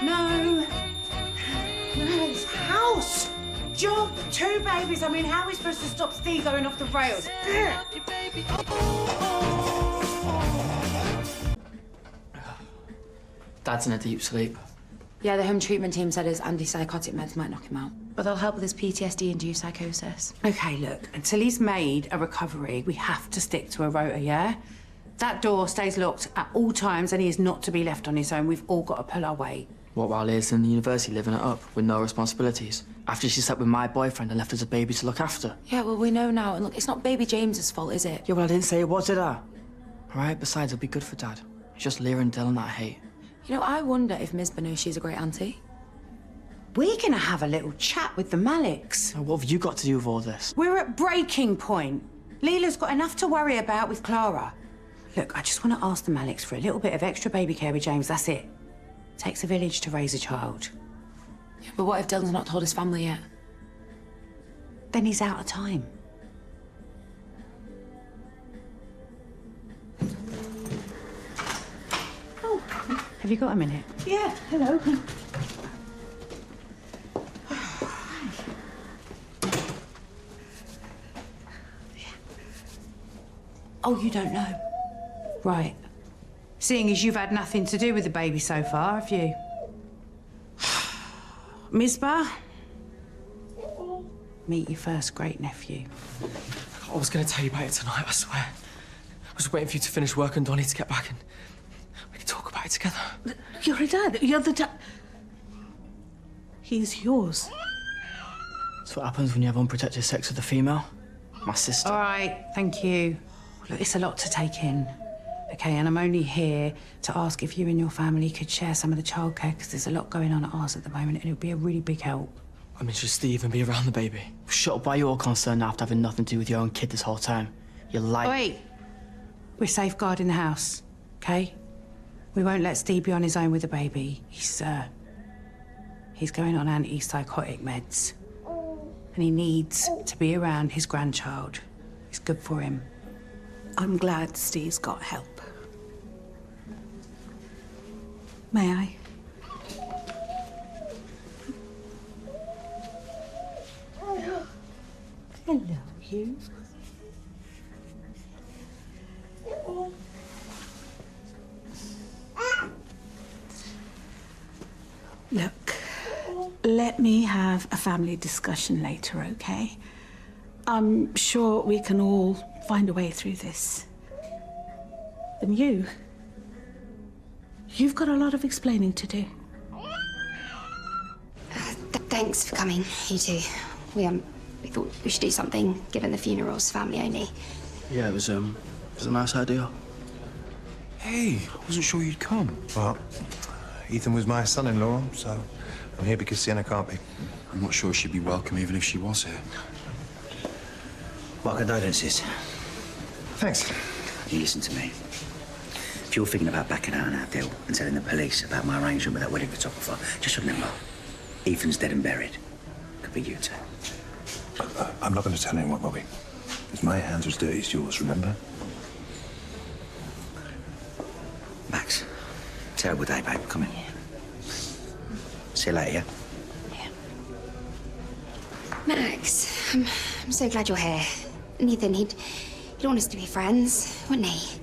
No. No, it's house. Job, 2 babies. I mean, how are we supposed to stop Steve going off the rails? Dad's in a deep sleep. Yeah, the home treatment team said his antipsychotic meds might knock him out. But they'll help with his PTSD-induced psychosis. OK, look, until he's made a recovery, we have to stick to a rota, yeah? That door stays locked at all times and he is not to be left on his own. We've all got to pull our weight. What, while Leah's in the university living it up with no responsibilities? After she slept with my boyfriend and left us a baby to look after? Yeah, well, we know now. And look, it's not baby James's fault, is it? Yeah, well, I didn't say it was, did I? All right, besides, it'll be good for Dad. It's just Leah and Dillon that I hate. You know, I wonder if Misbah knows she's a great auntie. We're going to have a little chat with the Maliks. Now, what have you got to do with all this? We're at breaking point. Leela's got enough to worry about with Clara. Look, I just want to ask the Maliks for a little bit of extra baby care with James, that's it. Takes a village to raise a child. Yeah, but what if Dillon's not told his family yet? Then he's out of time. Oh, have you got a minute? Yeah, hello. Oh, you don't know? Right. Seeing as you've had nothing to do with the baby so far, have you? Misbah? Meet your first great-nephew. I was going to tell you about it tonight, I swear. I was waiting for you to finish work and Donnie to get back and we could talk about it together. You're a dad. You're the dad. He's yours. That's what happens when you have unprotected sex with a female. My sister. All right, thank you. Look, it's a lot to take in. OK, and I'm only here to ask if you and your family could share some of the childcare, because there's a lot going on at ours at the moment, and it would be a really big help. I mean, should Steve and be around the baby? Shut up, why are you all concerned now after having nothing to do with your own kid this whole time? You're lying. Wait. We're safeguarding the house, OK? We won't let Steve be on his own with the baby. He's going on antipsychotic meds. And he needs to be around his grandchild. It's good for him. I'm glad Steve's got help. May I? Hello, Hugh. Look, let me have a family discussion later, okay? I'm sure we can all find a way through this. And you've got a lot of explaining to do. Thanks for coming, you two. We thought we should do something, given the funeral's family only. Yeah, it was a nice idea. Hey, I wasn't sure you'd come. Well, Ethan was my son-in-law, so I'm here because Sienna can't be. I'm not sure she'd be welcome even if she was here. My condolences. Thanks. You listen to me. If you're thinking about backing out on our deal and telling the police about my arrangement with that wedding photographer, just remember, Ethan's dead and buried. Could be you too. I'm not going to tell anyone, Bobby. Because my hands are as dirty as yours, remember? Max, terrible day, babe. Come in. See you later, yeah? Yeah. Max, I'm so glad you're here. And Ethan, he'd want us to be friends, wouldn't he?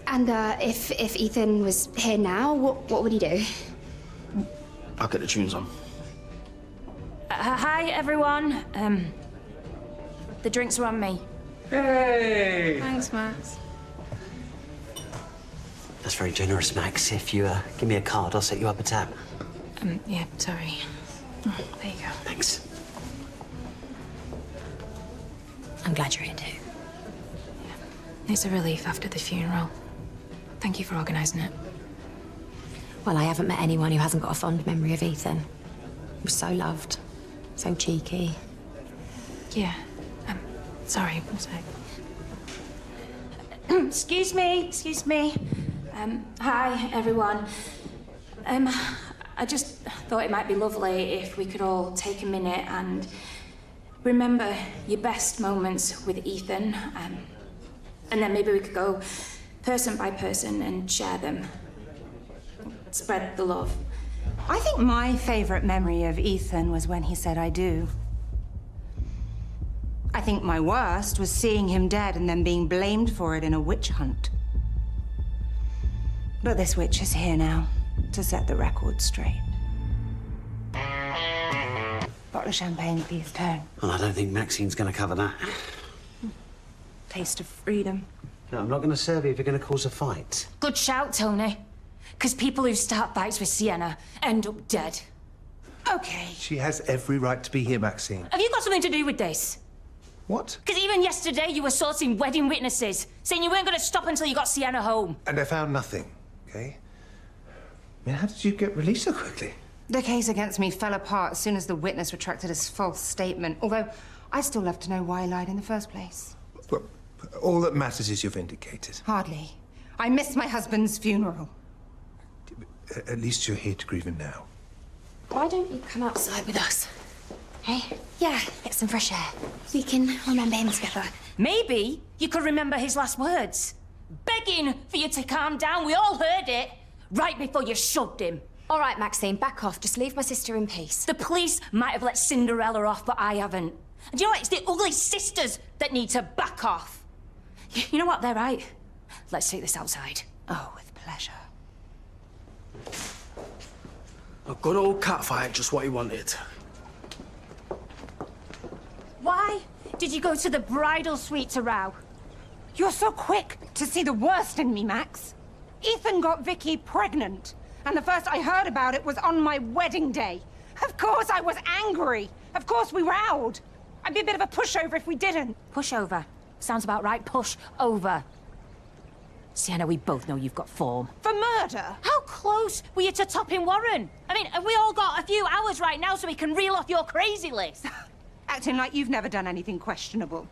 And if Ethan was here now, what would he do? I'll get the tunes on. Hi, everyone. The drinks are on me. Hey! Thanks, Max. That's very generous, Max. If you give me a card, I'll set you up a tab. Yeah, sorry. Oh, there you go. Thanks. I'm glad you're here, too. Yeah. It's a relief after the funeral. Thank you for organising it. Well, I haven't met anyone who hasn't got a fond memory of Ethan. He was so loved, so cheeky. Yeah. Sorry, one sec. Excuse me. Hi, everyone. I just thought it might be lovely if we could all take a minute and remember your best moments with Ethan. And then maybe we could go person by person and share them. spread the love. I think my favourite memory of Ethan was when he said I do. I think my worst was seeing him dead and then being blamed for it in a witch hunt. But this witch is here now to set the record straight. Bottle of champagne, please, turn. Well, I don't think Maxine's going to cover that. Taste of freedom. No, I'm not going to serve you if you're going to cause a fight. Good shout, Tony. Because people who start fights with Sienna end up dead. Okay. She has every right to be here, Maxine. Have you got something to do with this? What? Because even yesterday you were sourcing wedding witnesses, saying you weren't going to stop until you got Sienna home. And I found nothing, okay? I mean, how did you get released so quickly? The case against me fell apart as soon as the witness retracted his false statement, although I'd still love to know why he lied in the first place. Well, all that matters is you've indicated. Hardly. I missed my husband's funeral. At least you're here to grieve him now. Why don't you come outside with us? Hey? Yeah, get some fresh air. We can remember him together. Maybe you could remember his last words. Begging for you to calm down. We all heard it. Right before you shoved him. All right, Maxine, back off. Just leave my sister in peace. The police might have let Cinderella off, but I haven't. And do you know what? It's the ugly sisters that need to back off. You know what? They're right. Let's take this outside. Oh, with pleasure. A good old catfight, just what he wanted. Why did you go to the bridal suite to row? You're so quick to see the worst in me, Max. Ethan got Vicky pregnant, and the first I heard about it was on my wedding day. Of course I was angry. Of course we rowed. I'd be a bit of a pushover if we didn't. Pushover. Sounds about right. Push over. Sienna, we both know you've got form. For murder? How close were you to topping Warren? I mean, have we all got a few hours right now so we can reel off your crazy list? Acting like you've never done anything questionable.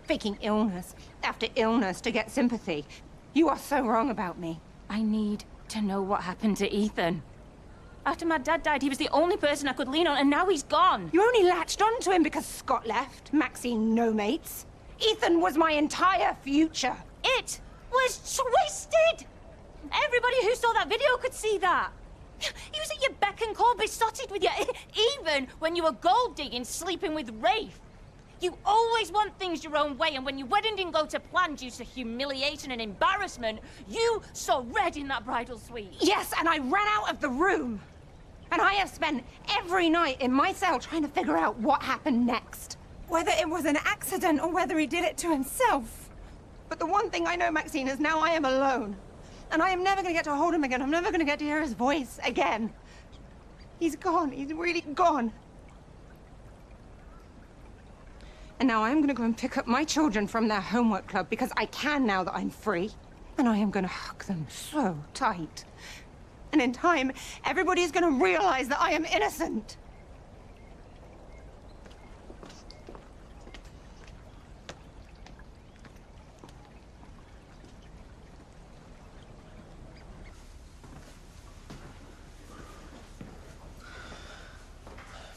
Faking illness after illness to get sympathy. You are so wrong about me. I need to know what happened to Ethan. After my dad died, he was the only person I could lean on, and now he's gone. You only latched onto him because Scott left. Maxine, no mates. Ethan was my entire future. It was twisted! Everybody who saw that video could see that. He was at your beck and call, besotted with you, even when you were gold digging, sleeping with Rafe. You always want things your own way, and when your wedding didn't go to plan due to humiliation and embarrassment, you saw red in that bridal suite. Yes, and I ran out of the room. And I have spent every night in my cell trying to figure out what happened next. Whether it was an accident or whether he did it to himself. But the one thing I know, Maxine, is now I am alone. And I am never going to get to hold him again. I'm never going to get to hear his voice again. He's gone. He's really gone. And now I'm going to go and pick up my children from their homework club because I can now that I'm free. And I am going to hug them so tight. And in time, everybody is going to realize that I am innocent.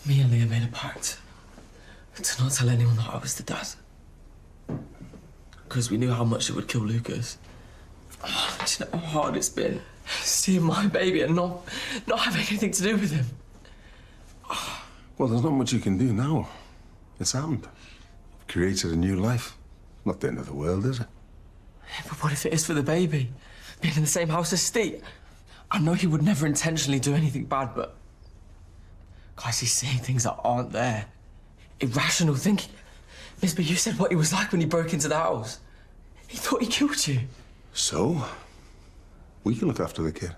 Me and Leah made a pact to not tell anyone that I was the dad. Because we knew how much it would kill Lucas. Oh, do you know how hard it's been seeing my baby and not having anything to do with him? Well, there's not much you can do now. It's happened. You've created a new life. Not the end of the world, is it? Yeah, but what if it is for the baby? Being in the same house as Steve? I know he would never intentionally do anything bad, but... guys, he's seeing things that aren't there. Irrational thinking. Misbah, you said what he was like when he broke into the house. He thought he killed you. So? We can look after the kid.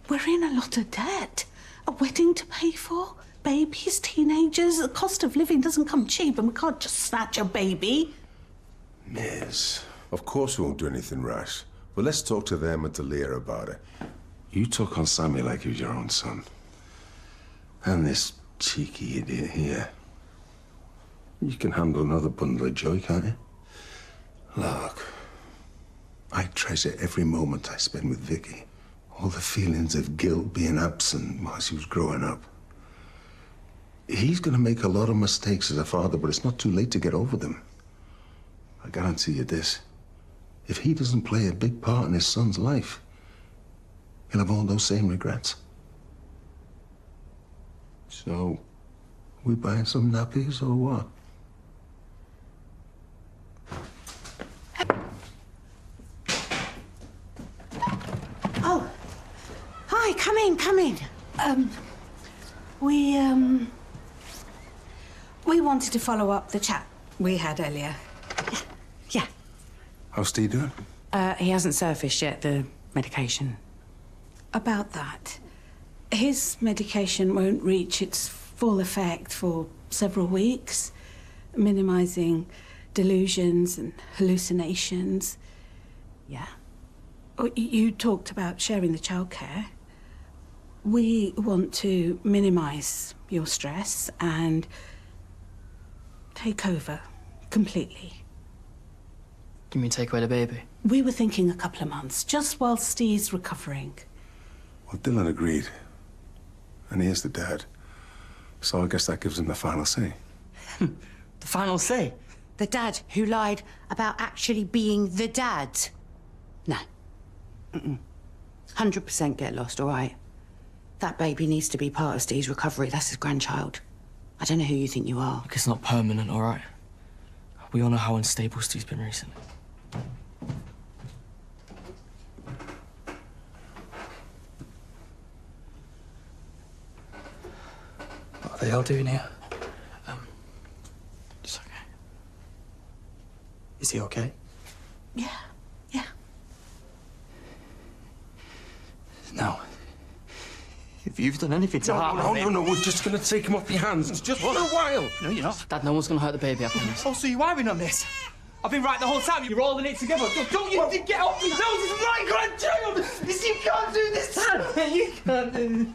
We're in a lot of debt. A wedding to pay for, babies, teenagers. The cost of living doesn't come cheap, and we can't just snatch a baby. Miss, of course we won't do anything rash. But let's talk to them and to Leah about it. You took on Sammy like he was your own son. And this cheeky idiot here. You can handle another bundle of joy, can't you? Look, I treasure every moment I spend with Vicky. All the feelings of guilt being absent while she was growing up. He's gonna make a lot of mistakes as a father, but it's not too late to get over them. I guarantee you this. if he doesn't play a big part in his son's life, he'll have all those same regrets. So, we buying some nappies or what? Oh, hi, come in, come in. We wanted to follow up the chat we had earlier. Yeah. How's Steve doing? He hasn't surfaced yet, the medication. About that, his medication won't reach its full effect for several weeks, minimizing delusions and hallucinations. Yeah. You talked about sharing the childcare. We want to minimize your stress and take over completely. You mean take away the baby? We were thinking a couple of months, just while Steve's recovering. Well, Dillon agreed. And he is the dad. So I guess that gives him the final say. The final say? The dad who lied about actually being the dad. No. 100% get lost, all right? That baby needs to be part of Steve's recovery. That's his grandchild. I don't know who you think you are. Look, it's not permanent, all right? We all know how unstable Steve's been recently. What are they all doing here? It's okay. Is he okay? Yeah. No. If you've done anything to harm him... No, we're just gonna take him off your hands. It's just for a while. No, you're not. Dad, no one's gonna hurt the baby, I promise. Oh, so you're wiring on this? I've been right the whole time. You're holding it together. Don't you get off me? No, this is my grandchild. You can't do this, Dad. You can't do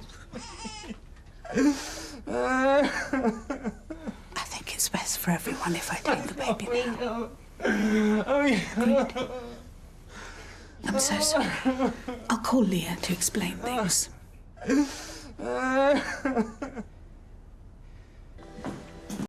this. I think it's best for everyone if I take the baby now. Oh, I'm so sorry. I'll call Leah to explain things.